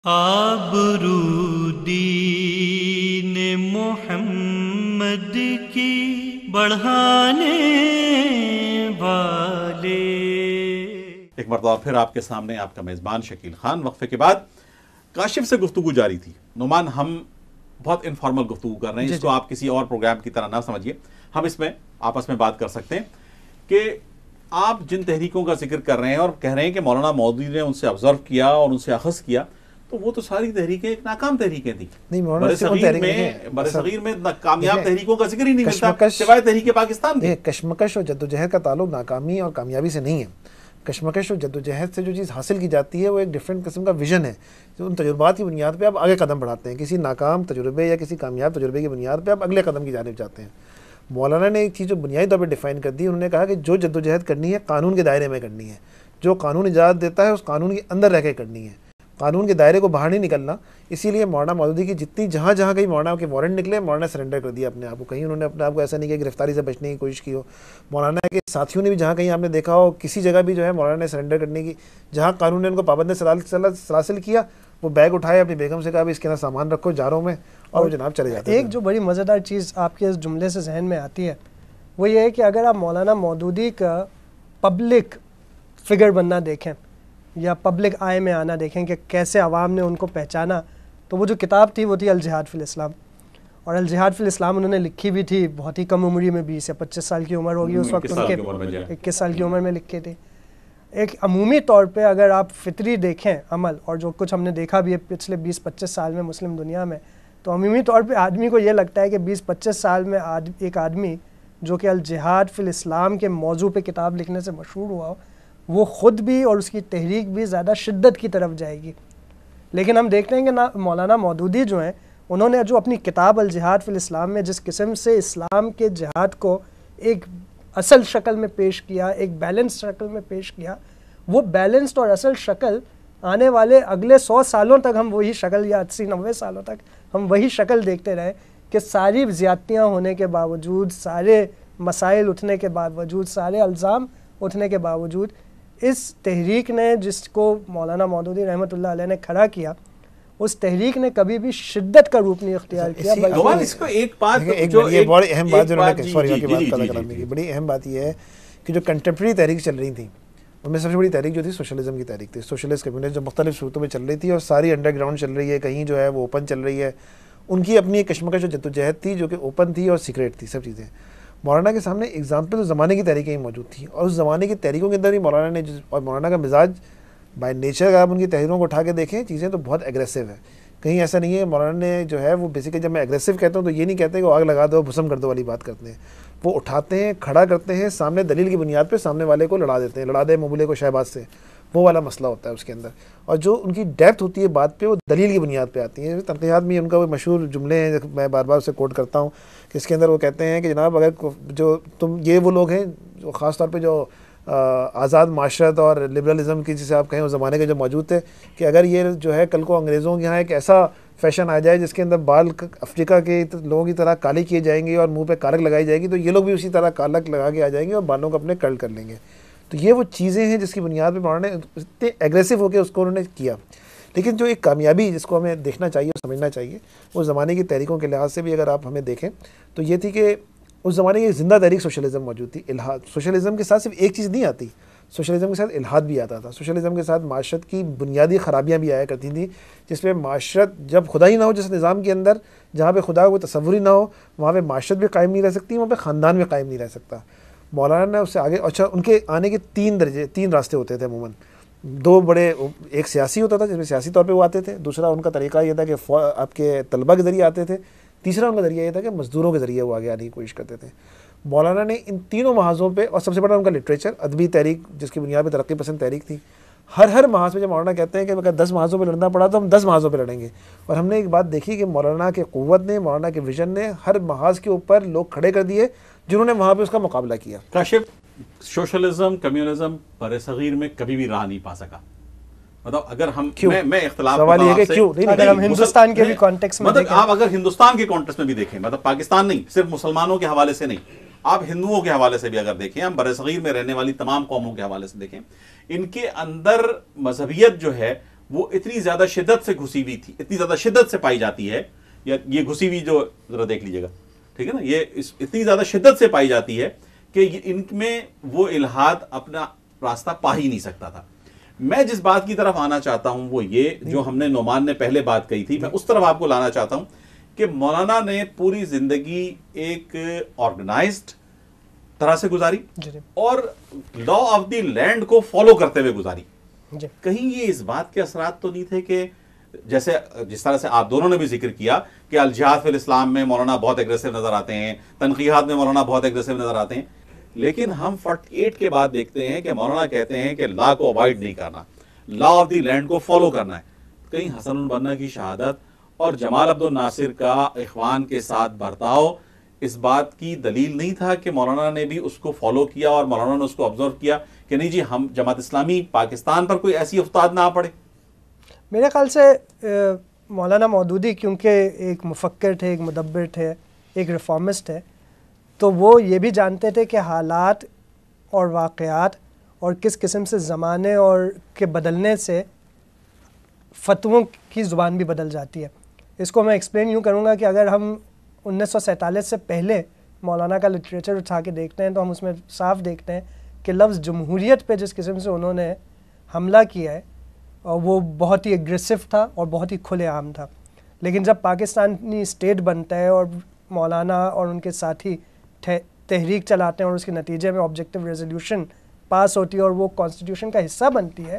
آبرو دین محمد کی بڑھانے والے۔ ایک مرتبہ پھر آپ کے سامنے آپ کا میزبان شکیل خان۔ وقفے کے بعد کاشف سے گفتگو جاری تھی۔ نعمان، ہم بہت انفارمل گفتگو کر رہے ہیں، اس کو آپ کسی اور پروگرام کی طرح نہ سمجھیے، ہم اس میں آپس میں بات کر سکتے ہیں کہ آپ جن تحریکوں کا ذکر کر رہے ہیں اور کہہ رہے ہیں کہ مولانا مودودی نے ان سے آبزرو کیا اور ان سے اخذ کیا، تو وہ تو ساری تحریکیں ایک ناکام تحریکیں تھیں۔ برصغیر میں کامیاب تحریکوں کا ذکر ہی نہیں ملتا سوائے تحریک پاکستان کے۔ کشمکش اور جدوجہد کا تعلق ناکامی اور کامیابی سے نہیں ہے۔ کشمکش اور جدوجہد سے جو چیز حاصل کی جاتی ہے وہ ایک ڈیفرنٹ قسم کا ویژن ہے، جو ان تجربات کی بنیاد پہ آپ آگے قدم بڑھاتے ہیں، کسی ناکام تجربے یا کسی کامیاب تجربے کی بنیاد پہ آپ اگلے قدم کی جانب جاتے ہیں۔ مولانا نے ایک چیز جو بنیادی طور پہ ڈیفائن کر دی، انہوں نے کہا کہ جو جدوجہد کرنی ہے قانون کے دائرے میں کرنی ہے، جو قانون اجازت دیتا ہے اس قانون کے اندر رہ کے کرنی ہے، قانون کے دائرے کو باہر نہیں نکلنا۔ اسی لیے مولانا مودودی کی جتنی جہاں کہیں مولانا کے وارنٹ نکلے، مولانا سرنڈر کر دیا اپنے آپ کو، کہیں انہوں نے اپنے آپ کو ایسا نہیں کیا گرفتاری سے بچنے کی کوشش کی ہو۔ مولانا کے ساتھیوں نے بھی جہاں کہیں آپ نے دیکھا ہو کسی جگہ بھی جو ہے مولانا نے سرنڈر کرنے کی، جہاں قانون نے ان کو پابند سلاسل کیا، وہ بیگ اٹھایا اپنی بیگم سے کہا بھی اس کے اندر سامان رکھو جاروں میں، اور وہ جناب چلے جاتے ہیں۔ ایک جو بڑی مزیدار چیز آپ کے اس جملے سے ذہن میں آتی ہے وہ یہ ہے کہ اگر آپ مولانا مودودی کا پبلک فگر بننا دیکھیں یا پبلک آئے میں آنا دیکھیں کہ کیسے عوام نے ان کو پہچانا، تو وہ جو کتاب تھی وہ تھی الجہاد فی الاسلام، اور الجہاد فی الاسلام انہوں نے لکھی بھی تھی بہت ہی کم عمری میں، 20 یا 25 سال کی عمر ہوگی اس وقت ان کے، 21 سال کی عمر میں لکھی تھی۔ ایک عمومی طور پہ اگر آپ فطری دیکھیں عمل، اور جو کچھ ہم نے دیکھا بھی ہے پچھلے 20-25 سال میں مسلم دنیا میں، تو عمومی طور پہ آدمی کو یہ لگتا ہے کہ 20-25 سال میں ایک آدمی جو کہ الجہاد فی الاسلام کے موضوع پہ کتاب لکھنے سے مشہور ہوا ہو، وہ خود بھی اور اس کی تحریک بھی زیادہ شدت کی طرف جائے گی۔ لیکن ہم دیکھتے ہیں کہ مولانا مودودی جو ہیں، انہوں نے جو اپنی کتاب الجہاد فی الاسلام میں جس قسم سے اسلام کے جہاد کو ایک اصل شکل میں پیش کیا، ایک بیلنس شکل میں پیش کیا، وہ بیلنسڈ اور اصل شکل آنے والے اگلے 100 سالوں تک ہم وہی شکل، یا 80-90 سالوں تک ہم وہی شکل دیکھتے رہے کہ ساری زیادتیاں ہونے کے باوجود، سارے مسائل اٹھنے کے باوجود، سارے الزام اٹھنے کے باوجود، اس تحریک نے جس کو مولانا مودودی رحمۃ اللہ علیہ نے کھڑا کیا، اس تحریک نے کبھی بھی شدت کا روپ نہیں اختیار کیا۔ اس کو ایک بات یہ بڑی اہم بات جو انہوں نے سوری کی بات کرنے کی بڑی اہم بات یہ ہے کہ جو کنٹمپریری تحریک چل رہی تھیں ان میں سب سے بڑی تحریک جو تھی سوشلزم کی تحریک تھی، سوشلسٹ کمیونسٹ جو مختلف صورتوں میں چل رہی تھی اور ساری انڈر گراؤنڈ چل رہی ہے، کہیں جو ہے وہ اوپن چل رہی ہے، ان کی اپنی ایک کشمکش و جدوجہد تھی جو کہ اوپن تھی اور سیکریٹ تھی، سب چیزیں۔ مولانا کے سامنے ایگزامپل اس زمانے کی تحریکیں ہی موجود تھیں، اور اس زمانے کی تحریکوں کے اندر ہی مولانا نے اور مولانا کا مزاج بائی نیچر اگر آپ ان کی تحریروں کو اٹھا کے دیکھیں، چیزیں تو بہت ایگریسو ہے، کہیں ایسا نہیں ہے۔ مولانا نے جو ہے وہ بیسیکلی جب میں ایگریسو کہتا ہوں تو یہ نہیں کہتے کہ وہ آگ لگا دو بھسم کر دو والی بات کرتے ہیں، وہ اٹھاتے ہیں، کھڑا کرتے ہیں، سامنے دلیل کی بنیاد پہ سامنے والے کو لڑا دیتے ہیں، لڑا دے مبولے کو شہباز سے، وہ والا مسئلہ ہوتا ہے اس کے اندر، اور جو ان کی ڈیپتھ ہوتی ہے بات پہ وہ دلیل کی بنیاد پہ آتی ہیں۔ تنقیحات میں ان کا وہ مشہور جملے ہیں، میں بار بار اسے کوٹ کرتا ہوں، کہ اس کے اندر وہ کہتے ہیں کہ جناب اگر جو تم یہ وہ لوگ ہیں جو خاص طور پہ جو آزاد معاشرت اور لبرلزم کی جسے آپ کہیں اس زمانے کے جو موجود تھے، کہ اگر یہ جو ہے کل کو انگریزوں کے یہاں ایک ایسا فیشن آ جائے جس کے اندر بال افریقہ کے لوگوں کی طرح کالے کیے جائیں گے اور منہ پہ کالک لگائی جائے گی، تو یہ لوگ بھی اسی طرح کالک لگا کے آ جائیں گے اور بالوں کو اپنے کرل کر لیں گے۔ تو یہ وہ چیزیں ہیں جس کی بنیاد پہ مولانا نے اتنے ایگریسو ہو کے اس کو انہوں نے کیا۔ لیکن جو ایک کامیابی جس کو ہمیں دیکھنا چاہیے اور سمجھنا چاہیے، اس زمانے کی تحریکوں کے لحاظ سے بھی اگر آپ ہمیں دیکھیں تو یہ تھی کہ اس زمانے کی زندہ تحریک سوشلزم موجود تھی، الحاد۔ سوشلزم کے ساتھ صرف ایک چیز نہیں آتی، سوشلزم کے ساتھ الحاد بھی آتا تھا، سوشلزم کے ساتھ معاشرت کی بنیادی خرابیاں بھی آیا کرتی تھیں، جس پہ معاشرت جب خدا ہی نہ ہو، جس نظام کے اندر جہاں پہ خدا کو تصور ہی نہ ہو، وہاں پہ معاشرت بھی قائم نہیں رہ سکتی، وہاں پہ خاندان بھی قائم نہیں رہ سکتا۔ مولانا نے اس سے آگے، اچھا ان کے آنے کے 3 راستے ہوتے تھے عموماً، 2 بڑے، ایک سیاسی ہوتا تھا جس میں سیاسی طور پہ وہ آتے تھے، دوسرا ان کا طریقہ یہ تھا کہ آپ کے طلبہ کے ذریعے آتے تھے، تیسرا ان کا ذریعہ یہ تھا کہ مزدوروں کے ذریعے وہ آگے آنے کی کوشش کرتے تھے۔ مولانا نے ان تینوں محاذوں پہ، اور سب سے بڑا ان کا لٹریچر، ادبی تحریک جس کی بنیاد پہ ترقی پسند تحریک تھی، ہر محاذ پہ جب مولانا کہتے ہیں کہ اگر 10 محاذوں پہ لڑنا پڑا تو ہم 10 محاذوں پہ لڑیں گے، اور ہم نے ایک بات دیکھی کہ مولانا کے قوت نے، مولانا کے ویژن نے ہر محاذ کے اوپر لوگ کھڑے کر دیے جنہوں نے وہاں پہ اس کا مقابلہ کیا۔ کاشف، سوشلزم کمیونزم برصغیر میں کبھی بھی راہ نہیں پا سکا، مطلب اگر ہم میں اختلاف سوال یہ ہے کہ کیوں نہیں، اگر ہم ہندوستان کے بھی کانٹیکس میں مطلب آپ اگر ہندوستان کے کانٹیکس میں بھی دیکھیں، مطلب پاکستان نہیں، صرف مسلمانوں کے حوالے سے نہیں، آپ ہندوؤں کے حوالے سے بھی اگر دیکھیں، ہم برصغیر میں رہنے والی تمام قوموں کے حوالے سے دیکھیں، ان کے اندر مذہبیت جو ہے وہ اتنی زیادہ شدت سے گھسی ہوئی تھی، اتنی زیادہ شدت سے پائی جاتی ہے، یا یہ گھسی ہوئی جو ذرا دیکھ لیجیے گا، ٹھیک ہے نا، یہ اتنی زیادہ شدت سے پائی جاتی ہے کہ ان میں وہ الہاد اپنا راستہ پا ہی نہیں سکتا تھا۔ میں جس بات کی طرف آنا چاہتا ہوں وہ یہ، جو ہم نے نعمان نے پہلے بات کہی تھی، میں اس طرف آپ کو لانا چاہتا ہوں کہ مولانا نے پوری زندگی ایک آرگنائزڈ طرح سے گزاری اور لا آف دی لینڈ کو فالو کرتے ہوئے گزاری۔ کہیں یہ اس بات کے اثرات تو نہیں تھے کہ جس طرح سے آپ دونوں نے بھی ذکر کیا کہ الجہاد فی الاسلام میں مولانا بہت ایگریسو نظر آتے ہیں، تنقیحات میں مولانا بہت ایگریسو نظر آتے ہیں، لیکن ہم 48 کے بعد دیکھتے ہیں کہ مولانا کہتے ہیں کہ لا کو اوائڈ نہیں کرنا، لا آف دی لینڈ کو فالو کرنا ہے۔ کہیں حسن البنا کی شہادت اور جمال عبد الناصر کا اخوان کے ساتھ برتاؤ اس بات کی دلیل نہیں تھا کہ مولانا نے بھی اس کو فالو کیا اور مولانا نے اس کو آبزرو کیا کہ نہیں جی ہم جماعت اسلامی پاکستان پر کوئی ایسی افتاد نہ آ پڑے؟ میرے خیال سے مولانا مودودی کیونکہ ایک مفکر تھے، ایک مدبر تھے، ایک ریفارمسٹ ہے، تو وہ یہ بھی جانتے تھے کہ حالات اور واقعات اور کس قسم سے زمانے اور کے بدلنے سے فتووں کی زبان بھی بدل جاتی ہے۔ اس کو میں ایکسپلین یوں کروں گا کہ اگر ہم 1947 سے پہلے مولانا کا لٹریچر اٹھا کے دیکھتے ہیں تو ہم اس میں صاف دیکھتے ہیں کہ لفظ جمہوریت پہ جس قسم سے انہوں نے حملہ کیا ہے وہ بہت ہی اگریسو تھا اور بہت ہی کھلے عام تھا، لیکن جب پاکستانی اسٹیٹ بنتا ہے اور مولانا اور ان کے ساتھی تحریک چلاتے ہیں اور اس کے نتیجے میں آبجیکٹیو ریزولوشن پاس ہوتی ہے اور وہ کانسٹیٹیوشن کا حصہ بنتی ہے،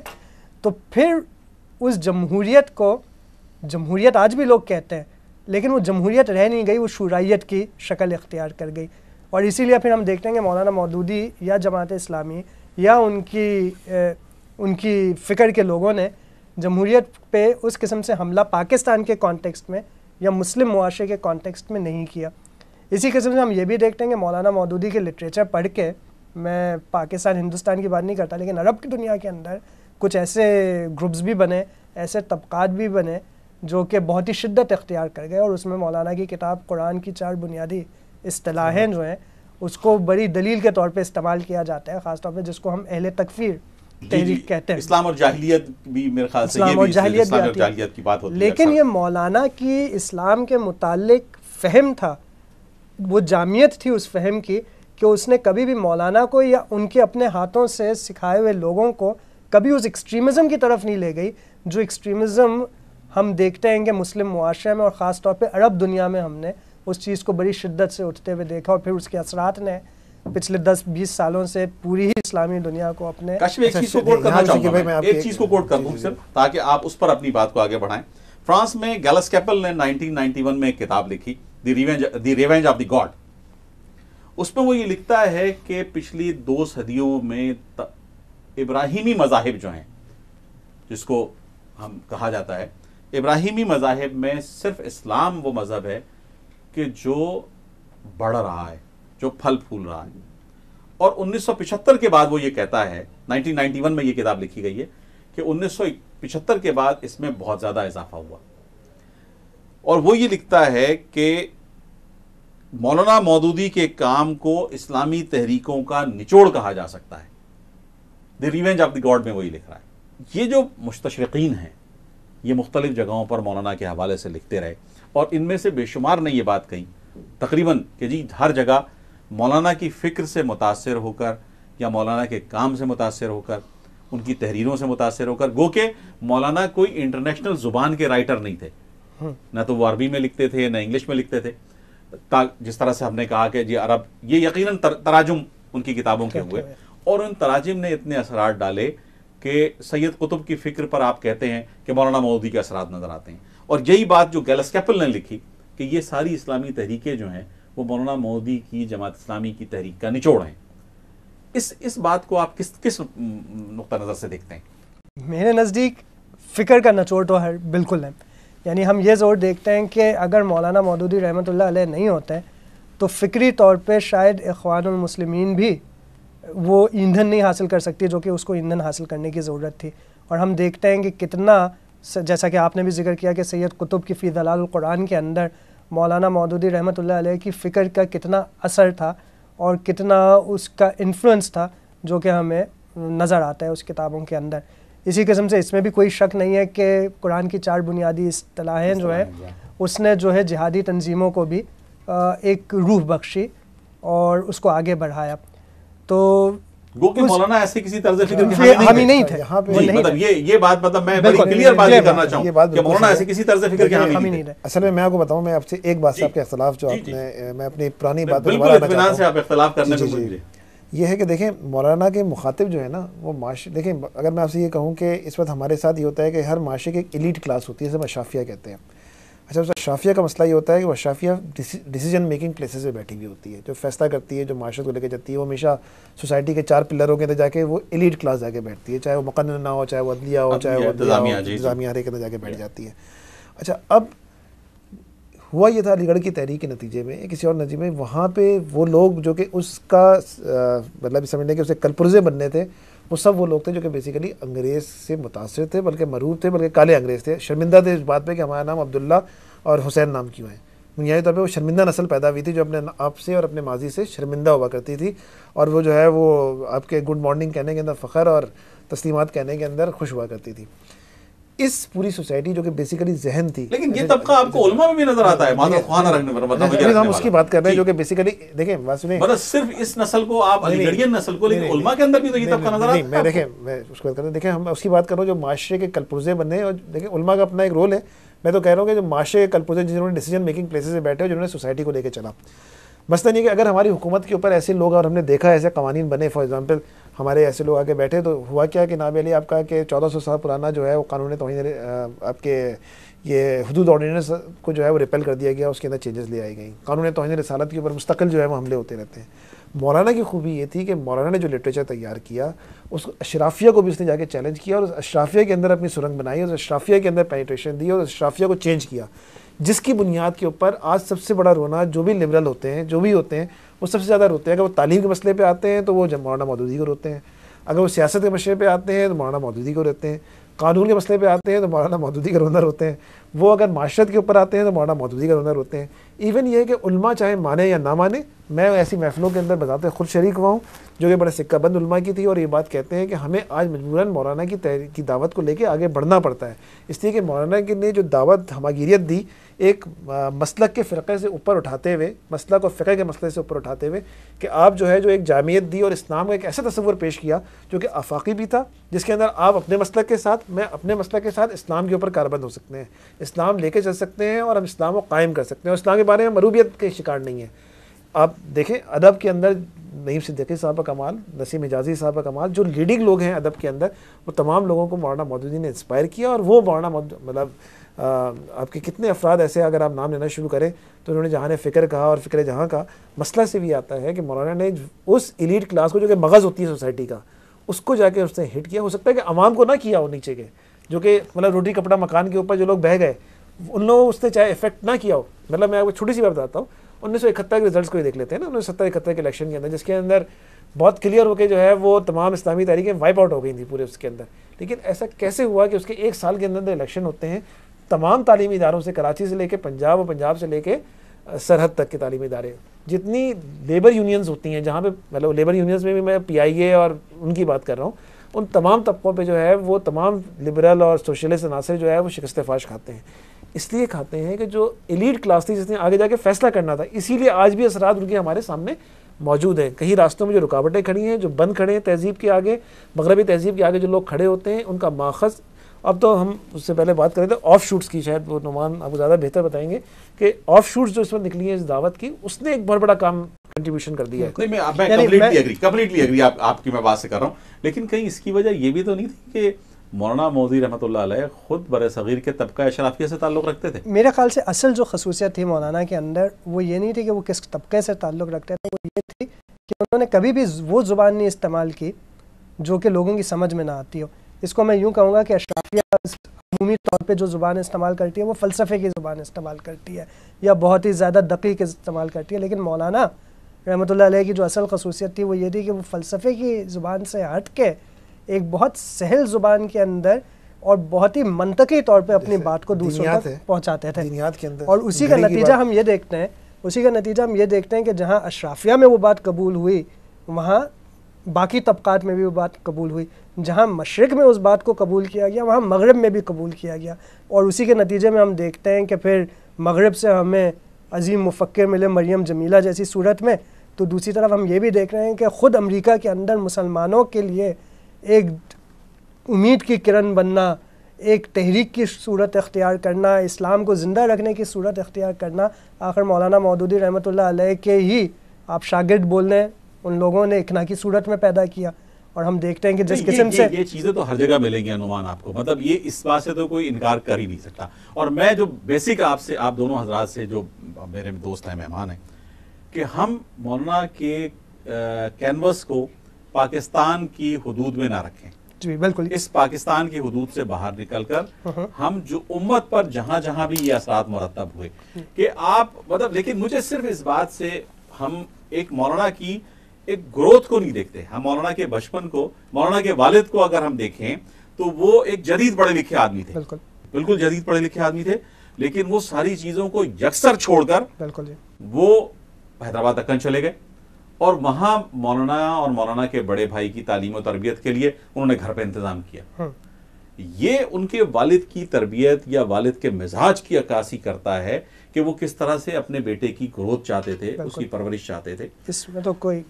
تو پھر اس جمہوریت کو، جمہوریت آج بھی لوگ کہتے ہیں لیکن وہ جمہوریت رہ نہیں گئی، وہ شورائیت کی شکل اختیار کر گئی۔ اور اسی لیے پھر ہم دیکھتے ہیں کہ مولانا مودودی یا جماعت اسلامی یا ان کی فکر کے لوگوں نے جمہوریت پہ اس قسم سے حملہ پاکستان کے کانٹیکسٹ میں یا مسلم معاشرے کے کانٹیکسٹ میں نہیں کیا۔ اسی قسم سے ہم یہ بھی دیکھتے ہیں کہ مولانا مودودی کے لٹریچر پڑھ کے، میں پاکستان ہندوستان کی بات نہیں کرتا لیکن عرب کی دنیا کے اندر کچھ ایسے گروپس بھی بنے، ایسے طبقات بھی بنے جو کہ بہت ہی شدت اختیار کر گئے، اور اس میں مولانا کی کتاب قرآن کی 4 بنیادی اصطلاحیں جو ہیں اس کو بڑی دلیل کے طور پہ استعمال کیا جاتا ہے، خاص طور پہ جس کو ہم اہل تکفیر تحریک کہتے ہیں۔ اسلام اور جاہلیت بھی میرے خیال سے اسلام اور جاہلیت کی بات ہوتی ہے، لیکن یہ مولانا کی اسلام کے متعلق فہم تھا، وہ جامعیت تھی اس فہم کی کہ اس نے کبھی بھی مولانا کو یا ان کے اپنے ہاتھوں سے سکھائے ہوئے لوگوں کو کبھی اس ایکسٹریمزم کی طرف نہیں لے گئی جو ایکسٹریمزم ہم دیکھتے ہیں کہ مسلم معاشرے میں اور خاص طور پہ عرب دنیا میں ہم نے اس چیز کو بڑی شدت سے اٹھتے ہوئے دیکھا، اور پھر اس کے اثرات نے پچھلے 10-20 سالوں سے پوری ہی اسلامی دنیا کو اپنے ایک چیز کو کوٹ کرنا چاہوں گا، ایک چیز کو کوٹ کر دوں صرف تاکہ آپ اس پر اپنی بات کو آگے بڑھائیں۔ فرانس میں گیلس کیپل نے 1991 میں ایک کتاب لکھی، دی ریونج آف دی گاڈ۔ اس میں وہ یہ لکھتا ہے کہ پچھلی 2 صدیوں میں ابراہیمی مذاہب جو ہیں، جس کو ہم کہا جاتا ہے ابراہیمی مذاہب میں صرف اسلام وہ مذہب ہے کہ جو بڑھ رہا ہے، جو پھل پھول رہا ہے، اور 1975 کے بعد وہ یہ کہتا ہے، 1991 میں یہ کتاب لکھی گئی ہے کہ 1975 کے بعد اس میں بہت زیادہ اضافہ ہوا، اور وہ یہ لکھتا ہے کہ مولانا مودودی کے کام کو اسلامی تحریکوں کا نچوڑ کہا جا سکتا ہے۔ دی ریونج آف دی گاڈ میں وہی لکھ رہا ہے۔ یہ جو مستشرقین ہیں یہ مختلف جگہوں پر مولانا کے حوالے سے لکھتے رہے، اور ان میں سے بے شمار نے یہ بات کہی تقریباً کہ جی ہر جگہ مولانا کی فکر سے متاثر ہو کر یا مولانا کے کام سے متاثر ہو کر، ان کی تحریروں سے متاثر ہو کر، گو کہ مولانا کوئی انٹرنیشنل زبان کے رائٹر نہیں تھے، نہ تو وہ عربی میں لکھتے تھے نہ انگلش میں لکھتے تھے، جس طرح سے ہم نے کہا کہ جی عرب، یہ یقیناً تراجم ان کی کتابوں کے ہوئے، اور ان تراجم نے اتنے اثرات ڈالے کہ سید قطب کی فکر پر آپ کہتے ہیں کہ مولانا مودودی کے اثرات نظر آتے ہیں، اور یہی بات جو گیلس کیپل نے لکھی کہ یہ ساری اسلامی تحریکیں جو ہیں وہ مولانا مودودی کی جماعت اسلامی کی تحریک کا نچوڑ ہیں۔ اس بات کو آپ کس نقطہ نظر سے دیکھتے ہیں؟ میرے نزدیک فکر کا نچوڑ تو بالکل ہے، یعنی ہم یہ زور دیکھتے ہیں کہ اگر مولانا مودودی رحمۃ اللہ علیہ نہیں ہوتے تو فکری طور پہ شاید اخوان المسلمین بھی وہ ایندھن نہیں حاصل کر سکتی جو کہ اس کو ایندھن حاصل کرنے کی ضرورت تھی، اور ہم دیکھتے ہیں کہ کتنا، جیسا کہ آپ نے بھی ذکر کیا کہ سید قطب کی فی ظلال القرآن کے اندر مولانا مودودی رحمۃ اللہ علیہ کی فکر کا کتنا اثر تھا اور کتنا اس کا انفلوئنس تھا جو کہ ہمیں نظر آتا ہے اس کتابوں کے اندر۔ اسی قسم سے اس میں بھی کوئی شک نہیں ہے کہ قرآن کی 4 بنیادی اصطلاحیں جو ہے اس نے جو ہے جہادی تنظیموں کو بھی ایک روح بخشی اور اس کو آگے بڑھایا. تو گو کہ مولانا ایسے کسی طرز فکر ہم ہی نہیں تھے. مطلب یہ بات مطلب میں بڑی کلیئر بات کرنا چاہوں کہ مولانا ایسے کسی طرز فکر کے ہم ہی نہیں تھے. اصل میں آپ کو بتاؤں, میں آپ سے ایک بات سے آپ کے اختلاف جو آپ نے, میں اپنی پرانی بات بالکل اطمینان سے آپ اختلاف کرنے میں مجھے یہ ہے کہ دیکھیں مولانا کے مخاطب جو ہے نا وہ دیکھیں اگر میں آپ سے یہ کہوں کہ اس وقت ہمارے ساتھ یہ ہوتا ہے کہ ہر معاشرے کی ایک ایلیٹ کلاس ہوتی ہے جسے اشرافیہ کہتے ہیں. اچھا اشرافیہ کا مسئلہ یہ ہوتا ہے کہ وہ اشرافیہ ڈیسیجن میکنگ پلیسز پہ بیٹھی ہوئی ہوتی ہے, جو فیصلہ کرتی ہے, جو معاشرت کو لے کے جاتی ہے, وہ ہمیشہ سوسائٹی کے 4 پلروں کے اندر جا کے وہ ایلیٹ کلاس جا کے بیٹھتی ہے, چاہے وہ مقننہ ہو, چاہے وہ عدلیہ ہو, چاہے وہ انتظامیہ, ہر ایک کے اندر جا کے بیٹھ جاتی ہے. اچھا اب ہوا یہ تھا علی گڑھ کی تحریک کے نتیجے میں, کسی اور نتیجے میں, وہاں پہ وہ لوگ جو کہ اس کا مطلب سمجھ لیں کہ اسے کلپرزے بننے تھے, وہ سب وہ لوگ تھے جو کہ بیسیکلی انگریز سے متاثر تھے, بلکہ مروب تھے, بلکہ کالے انگریز تھے. شرمندہ تھے اس بات پہ کہ ہمارا نام عبداللہ اور حسین نام کیوں ہے. بنیادی طور پہ وہ شرمندہ نسل پیدا ہوئی تھی جو اپنے آپ سے اور اپنے ماضی سے شرمندہ ہوا کرتی تھی, اور وہ جو ہے وہ آپ کے گڈ مارننگ کہنے کے اندر فخر اور تسلیمات کہنے کے اندر خوش ہوا کرتی تھی. اس پوری سوسائٹی جو کہ بیسیکلی ذہن تھی, لیکن یہ طبقہ آپ کو علماء میں بھی نظر آتا ہے, مادر خوانا رکھنے پر ہم اس کی بات کر رہے ہیں جو کہ بیسیکلی دیکھیں بات سنیں, مطلب صرف اس نسل کو آپ علی گڑھین نسل کو, لیکن علماء کے اندر بھی تو یہ طبقہ نظر آتا ہے. میں دیکھیں میں اس کو بات کر رہا ہوں, دیکھیں ہم اس کی بات کر رہا ہوں جو معاشرے کے کلپرزے بنے, اور دیکھیں علماء کا اپنا ایک رول ہے. میں تو کہہ رہا ہوں کہ جو معاشرے کے کلپرزے جنہوں نے ڈیسیجن میکنگ پلیسز سے بیٹھے, جنہوں نے سوسائٹی کو لے کے چلا. مثلاً یہ کہ اگر ہماری حکومت کے اوپر ایسے لوگ, اور ہم نے دیکھا ایسے قوانین بنے, فار ایگزامپل ہمارے ایسے لوگ آگے بیٹھے, تو ہوا کیا کہ نابے علی آپ کا کہ 1400 سال پرانا جو ہے وہ قانون توہین آپ کے یہ حدود آرڈیننس کو جو ہے وہ ریپیل کر دیا گیا, اس کے اندر چینجز لے آئی گئی. قانون توہین رسالت کے اوپر مستقل جو ہے وہ حملے ہوتے رہتے ہیں. مولانا کی خوبی یہ تھی کہ مولانا نے جو لٹریچر تیار کیا, اس اشرافیہ کو بھی اس نے جا کے چیلنج کیا, اور اس اشرافیہ کے اندر اپنی سرنگ بنائی, اس اشرافیہ کے اندر پینیٹریشن دی, اور اس اشرافیہ کو چینج کیا, جس کی بنیاد کے اوپر آج سب سے بڑا رونا جو بھی لبرل ہوتے ہیں, جو بھی ہوتے ہیں, وہ سب سے زیادہ روتے ہیں. اگر وہ تعلیم کے مسئلے پہ آتے ہیں تو وہ مولانا مودودی کو روتے ہیں, اگر وہ سیاست کے مسئلے پہ آتے ہیں تو مولانا مودودی کو روتے ہیں, قانون کے مسئلے پہ آتے ہیں تو مولانا مودودی کا رونا روتے ہیں, وہ اگر معاشرت کے اوپر آتے ہیں تو مولانا مودودی کا رونا روتے ہیں. ایون یہ ہے کہ علماء چاہے مانے یا نہ مانے, میں ایسی محفلوں کے اندر بذات خود شریک ہوا ہوں جو کہ بڑے سکہ بند علماء کی تھی, اور یہ بات کہتے ہیں کہ ہمیں آج مجبوراً مولانا کی دعوت کو لے کے آگے بڑھنا پڑتا ہے, اس لیے کہ مولانا نے جو دعوت ہماگیریت دی ایک مسلک کے فرقے سے اوپر اٹھاتے ہوئے, مسلک اور فقہ کے مسئلے سے اوپر اٹھاتے ہوئے, کہ آپ جو ہے جو ایک جامعیت دی اور اسلام کا ایک ایسا تصور پیش کیا جو کہ آفاقی بھی تھا, جس کے اندر آپ اپنے مسلک کے ساتھ, میں اپنے مسلک کے ساتھ اسلام کے اوپر کاربند ہو سکتے ہیں, اسلام لے کے چل سکتے ہیں, اور ہم اسلام کو قائم کر سکتے ہیں, اور اسلام کے بارے میں مروبیت کے شکار نہیں ہے. آپ دیکھیں ادب کے اندر نعیم صدیقی صاحب کا کمال, نسیم حجازی صاحب کا کمال, جو لیڈنگ لوگ ہیں ادب کے اندر, وہ تمام لوگوں کو مولانا مودودی نے انسپائر کیا. اور وہ مولانا مطلب آپ کے کتنے افراد ایسے اگر آپ نام لینا شروع کریں تو انہوں نے جہاں فکر کہا اور فکر جہاں کا مسئلہ سے بھی آتا ہے کہ مولانا نے اس ایلیٹ کلاس کو جو کہ مغز ہوتی ہے سوسائٹی کا, اس کو جا کے اس نے ہٹ کیا. ہو سکتا ہے کہ عوام کو نہ کیا ہو نیچے کے, جو کہ مطلب روٹی کپڑا مکان کے اوپر جو لوگ بہہ گئے, ان لوگوں اس نے چاہے افیکٹ نہ کیا ہو. مطلب میں آپ کو چھوٹی سی بات بتاتا ہوں, 1971 کے ریزلٹس کو ہی دیکھ لیتے ہیں نا, 1970-71 کے الیکشن کے اندر, جس کے اندر بہت کلیئر ہو کے جو ہے وہ تمام اسلامی تحریکیں وائپ آؤٹ ہو گئی تھیں پورے اس کے اندر. لیکن ایسا کیسے ہوا کہ اس کے 1 سال کے اندر الیکشن ہوتے ہیں, تمام تعلیمی اداروں سے, کراچی سے لے کے پنجاب اور پنجاب سے لے کے سرحد تک کے تعلیمی ادارے, جتنی لیبر یونینز ہوتی ہیں, جہاں پہ مطلب لیبر یونینز میں بھی میں PIA اور ان کی بات کر رہا ہوں, ان تمام طبقوں پہ جو ہے وہ تمام لبرل اور سوشلسٹ عناصر جو ہے وہ شکست فاش کھاتے ہیں. اس لیے کھاتے ہیں کہ جو ایلیٹ کلاس تھی جس نے آگے جا کے فیصلہ کرنا تھا, اسی لیے آج بھی اثرات ان کے ہمارے سامنے موجود ہیں. کہیں راستوں میں جو رکاوٹیں کھڑی ہیں, جو بند کھڑے ہیں تہذیب کے آگے, مغربی تہذیب کے آگے جو لوگ کھڑے ہوتے ہیں, ان کا ماخذ, اب تو ہم اس سے پہلے بات کریں تو آف شوٹس کی, شاید وہ نعمان آپ کو زیادہ بہتر بتائیں گے کہ آف شوٹس جو اس وقت نکلی ہیں اس دعوت کی, اس نے ایک بہت بڑا کام کنٹریبیوشن کر دیا ہے. میں کمپلیٹلی ایگری آپ کی میں بات سے کر رہا ہوں, لیکن کہیں اس کی وجہ یہ بھی تو نہیں تھی کہ مولانا مودودی رحمۃ اللہ علیہ خود بر صغیر کے طبقہ اشرافیہ سے تعلق رکھتے تھے؟ میرے خیال سے اصل جو خصوصیت تھی مولانا کے اندر وہ یہ نہیں تھی کہ وہ کس طبقے سے تعلق رکھتے تھے, وہ یہ تھی کہ انہوں نے کبھی بھی وہ زبان نہیں استعمال کی جو کہ لوگوں کی سمجھ میں نہ آتی ہو. اس کو میں یوں کہوں گا کہ اشرافیہ عمومی طور پہ جو زبان استعمال کرتی ہے وہ فلسفے کی زبان استعمال کرتی ہے یا بہت ہی زیادہ دقیق استعمال کرتی ہے. لیکن مولانا رحمۃ اللہ علیہ کی جو اصل خصوصیت تھی وہ یہ تھی کہ وہ فلسفے کی زبان سے ہٹ کے ایک بہت سہل زبان کے اندر اور بہت ہی منطقی طور پہ اپنی بات کو دوسروں تک پہنچاتے تھے. اور اسی کا نتیجہ ہم یہ دیکھتے ہیں کہ جہاں اشرافیہ میں وہ بات قبول ہوئی, وہاں باقی طبقات میں بھی وہ بات قبول ہوئی. جہاں مشرق میں اس بات کو قبول کیا گیا وہاں مغرب میں بھی قبول کیا گیا, اور اسی کے نتیجے میں ہم دیکھتے ہیں کہ پھر مغرب سے ہمیں عظیم مفکر ملے مریم جمیلہ جیسی صورت میں, تو دوسری طرف ہم یہ بھی دیکھ رہے ہیں کہ خود امریکہ کے اندر مسلمانوں کے لیے ایک امید کی کرن بننا, ایک تحریک کی صورت اختیار کرنا, اسلام کو زندہ رکھنے کی صورت اختیار کرنا, آخر مولانا مودودی رحمۃ اللہ علیہ کے ہی آپ شاگرد بولنے ان لوگوں نے اقنا کی صورت میں پیدا کیا. اور ہم دیکھتے ہیں کہ جس قسم سے یہ چیزیں تو ہر جگہ ملیں گی نعمان آپ کو, مطلب یہ اس بات سے تو کوئی انکار کر ہی نہیں سکتا. اور میں جو بیسک آپ دونوں حضرات سے جو میرے دوست ہیں, مہمان ہیں, کہ ہم مولانا کے کینوس کو پاکستان کی حدود میں نہ رکھیں. جی بالکل, اس پاکستان کی حدود سے باہر نکل کر ہم جو امت پر جہاں جہاں بھی یہ اثرات مرتب ہوئے کہ آپ مطلب, لیکن مجھے صرف اس بات سے ہم ایک مولانا کی ایک گروتھ کو نہیں دیکھتے. ہم مولانا کے بچپن کو, مولانا کے والد کو اگر ہم دیکھیں تو وہ ایک جدید پڑھے لکھے آدمی تھے, بالکل جدید پڑھے لکھے آدمی تھے, لیکن وہ ساری چیزوں کو یکسر چھوڑ کر بالکل وہ حیدرآباد دکن چلے گئے, اور وہاں مولانا اور مولانا کے بڑے بھائی کی تعلیم و تربیت کے لیے انہوں نے گھر پہ انتظام کیا. یہ ان کے والد کی تربیت یا والد کے مزاج کی عکاسی کرتا ہے کہ وہ کس طرح سے اپنے بیٹے کی گروتھ چاہتے تھے, اس کی پرورش چاہتے تھے. اس میں تو کوئی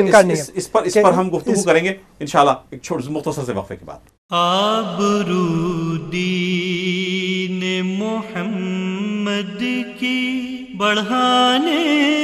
انکار نہیں ہے. اس پر ہم گفتگو کریں گے انشاءاللہ ایک چھوٹے مختصر سے وقفے کے بعد. آبرو دین محمد کی بڑھانے